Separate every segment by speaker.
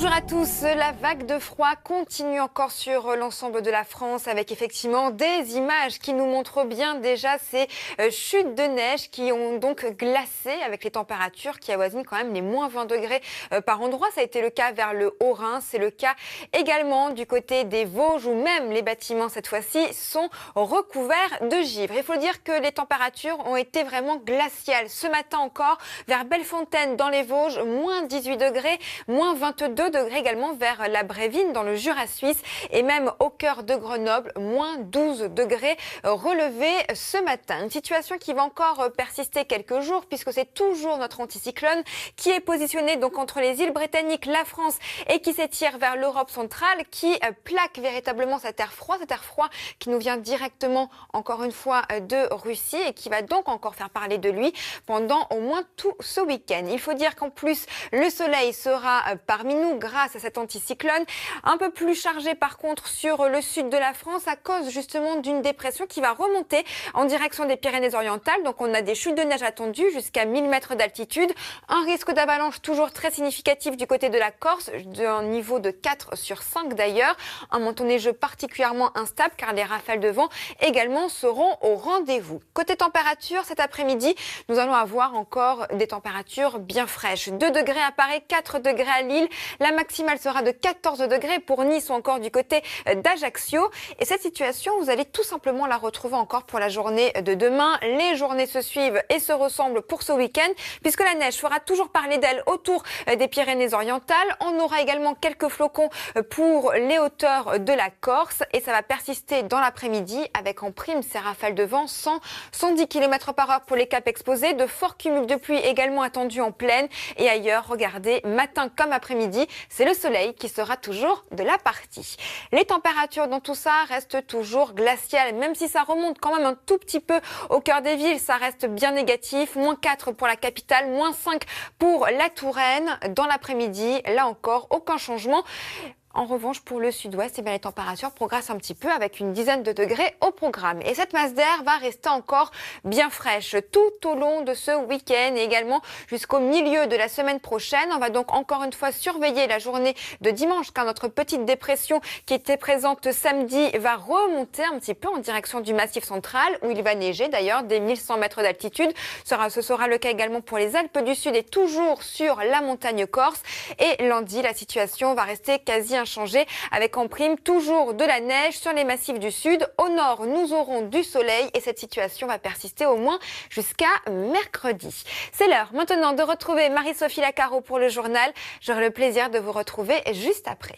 Speaker 1: Bonjour à tous, la vague de froid continue encore sur l'ensemble de la France avec effectivement des images qui nous montrent bien déjà ces chutes de neige qui ont donc glacé avec les températures qui avoisinent quand même les moins 20 degrés par endroit. Ça a été le cas vers le Haut-Rhin, c'est le cas également du côté des Vosges où même les bâtiments cette fois-ci sont recouverts de givre. Il faut dire que les températures ont été vraiment glaciales. Ce matin encore vers Bellefontaine dans les Vosges, moins 18 degrés, moins 22 degrés également vers la Brévine dans le Jura suisse et même au cœur de Grenoble, moins 12 degrés relevés ce matin. Une situation qui va encore persister quelques jours puisque c'est toujours notre anticyclone qui est positionné donc entre les îles britanniques, la France et qui s'étire vers l'Europe centrale qui plaque véritablement cet air froid qui nous vient directement encore une fois de Russie et qui va donc encore faire parler de lui pendant au moins tout ce week-end. Il faut dire qu'en plus le soleil sera parmi nous grâce à cet anticyclone, un peu plus chargé par contre sur le sud de la France à cause justement d'une dépression qui va remonter en direction des Pyrénées-Orientales. Donc on a des chutes de neige attendues jusqu'à 1000 mètres d'altitude, un risque d'avalanche toujours très significatif du côté de la Corse, d'un niveau de 4 sur 5 d'ailleurs, un manteau neigeux particulièrement instable car les rafales de vent également seront au rendez-vous. Côté température, cet après-midi, nous allons avoir encore des températures bien fraîches. 2 degrés à Paris, 4 degrés à Lille. La maximale sera de 14 degrés pour Nice ou encore du côté d'Ajaccio. Et cette situation, vous allez tout simplement la retrouver encore pour la journée de demain. Les journées se suivent et se ressemblent pour ce week-end puisque la neige fera toujours parler d'elle autour des Pyrénées-Orientales. On aura également quelques flocons pour les hauteurs de la Corse et ça va persister dans l'après-midi avec en prime ces rafales de vent 100-110 km par heure pour les caps exposés. De forts cumuls de pluie également attendus en plaine et ailleurs, regardez, matin comme après-midi, c'est le soleil qui sera toujours de la partie. Les températures dans tout ça restent toujours glaciales, même si ça remonte quand même un tout petit peu au cœur des villes, ça reste bien négatif. Moins 4 pour la capitale, moins 5 pour la Touraine. Dans l'après-midi, là encore, aucun changement. En revanche, pour le sud-ouest, les températures progressent un petit peu avec une dizaine de degrés au programme. Et cette masse d'air va rester encore bien fraîche tout au long de ce week-end et également jusqu'au milieu de la semaine prochaine. On va donc encore une fois surveiller la journée de dimanche car notre petite dépression qui était présente samedi va remonter un petit peu en direction du Massif central où il va neiger d'ailleurs des 1100 mètres d'altitude. Ce sera le cas également pour les Alpes du Sud et toujours sur la montagne corse. Et lundi, la situation va rester quasi inchangé avec en prime toujours de la neige sur les massifs du sud. Au nord, nous aurons du soleil et cette situation va persister au moins jusqu'à mercredi. C'est l'heure maintenant de retrouver Marie-Sophie Lacaro pour le journal. J'aurai le plaisir de vous retrouver juste après.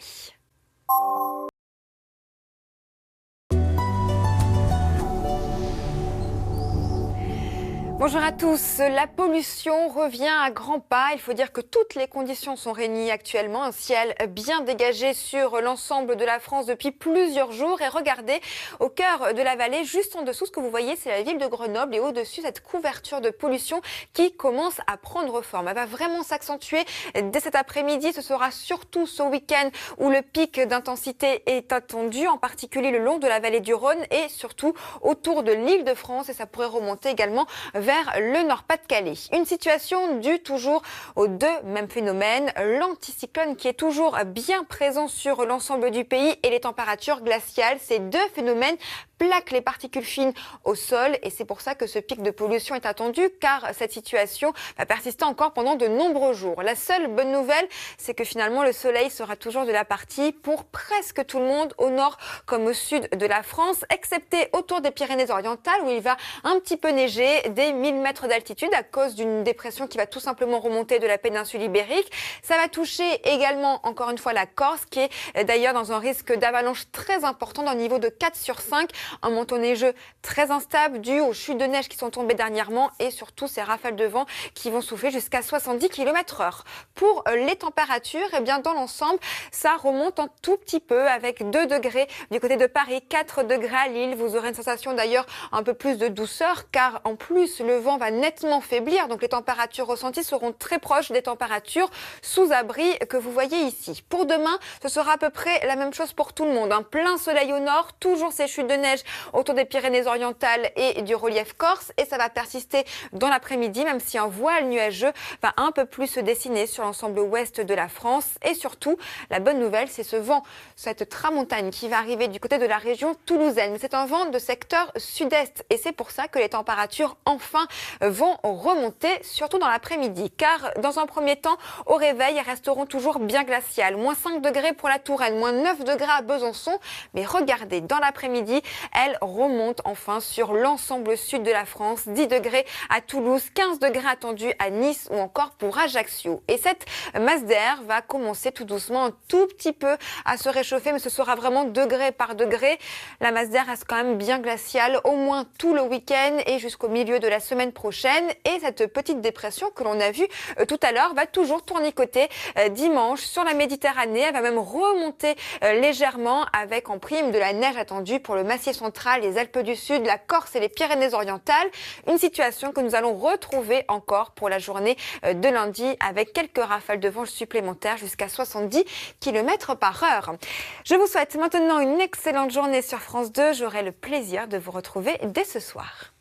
Speaker 1: Bonjour à tous. La pollution revient à grands pas. Il faut dire que toutes les conditions sont réunies actuellement. Un ciel bien dégagé sur l'ensemble de la France depuis plusieurs jours. Et regardez, au cœur de la vallée, juste en dessous, ce que vous voyez, c'est la ville de Grenoble. Et au-dessus, cette couverture de pollution qui commence à prendre forme. Elle va vraiment s'accentuer dès cet après-midi. Ce sera surtout ce week-end où le pic d'intensité est attendu, en particulier le long de la vallée du Rhône et surtout autour de l'Île-de-France. Et ça pourrait remonter également vers le Nord-Pas-de-Calais. Une situation due toujours aux deux mêmes phénomènes, l'anticyclone qui est toujours bien présent sur l'ensemble du pays et les températures glaciales. Ces deux phénomènes plaquent les particules fines au sol et c'est pour ça que ce pic de pollution est attendu car cette situation va persister encore pendant de nombreux jours. La seule bonne nouvelle, c'est que finalement le soleil sera toujours de la partie pour presque tout le monde au nord comme au sud de la France, excepté autour des Pyrénées-Orientales où il va un petit peu neiger des 1000 mètres d'altitude à cause d'une dépression qui va tout simplement remonter de la péninsule ibérique. Ça va toucher également encore une fois la Corse qui est d'ailleurs dans un risque d'avalanche très important d'un niveau de 4 sur 5. Un manteau neigeux très instable dû aux chutes de neige qui sont tombées dernièrement et surtout ces rafales de vent qui vont souffler jusqu'à 70 km/h. Pour les températures, eh bien dans l'ensemble, ça remonte un tout petit peu avec 2 degrés du côté de Paris, 4 degrés à Lille. Vous aurez une sensation d'ailleurs un peu plus de douceur car en plus le vent va nettement faiblir, donc les températures ressenties seront très proches des températures sous abri que vous voyez ici. Pour demain, ce sera à peu près la même chose pour tout le monde. Un plein soleil au nord, toujours ces chutes de neige autour des Pyrénées-Orientales et du relief corse, et ça va persister dans l'après-midi, même si un voile nuageux va un peu plus se dessiner sur l'ensemble ouest de la France. Et surtout, la bonne nouvelle, c'est ce vent, cette tramontane qui va arriver du côté de la région toulousaine. C'est un vent de secteur sud-est et c'est pour ça que les températures enfin vont remonter, surtout dans l'après-midi. Car dans un premier temps, au réveil, elles resteront toujours bien glaciales. Moins 5 degrés pour la Touraine, moins 9 degrés à Besançon. Mais regardez, dans l'après-midi, elles remontent enfin sur l'ensemble sud de la France. 10 degrés à Toulouse, 15 degrés attendus à Nice ou encore pour Ajaccio. Et cette masse d'air va commencer tout doucement un tout petit peu à se réchauffer, mais ce sera vraiment degré par degré. La masse d'air reste quand même bien glaciale, au moins tout le week-end et jusqu'au milieu de la semaine prochaine. Et cette petite dépression que l'on a vue tout à l'heure va toujours tournicoter dimanche sur la Méditerranée. Elle va même remonter légèrement avec en prime de la neige attendue pour le Massif central, les Alpes du Sud, la Corse et les Pyrénées-Orientales. Une situation que nous allons retrouver encore pour la journée de lundi avec quelques rafales de vent supplémentaires jusqu'à 70 km/h. Je vous souhaite maintenant une excellente journée sur France 2. J'aurai le plaisir de vous retrouver dès ce soir.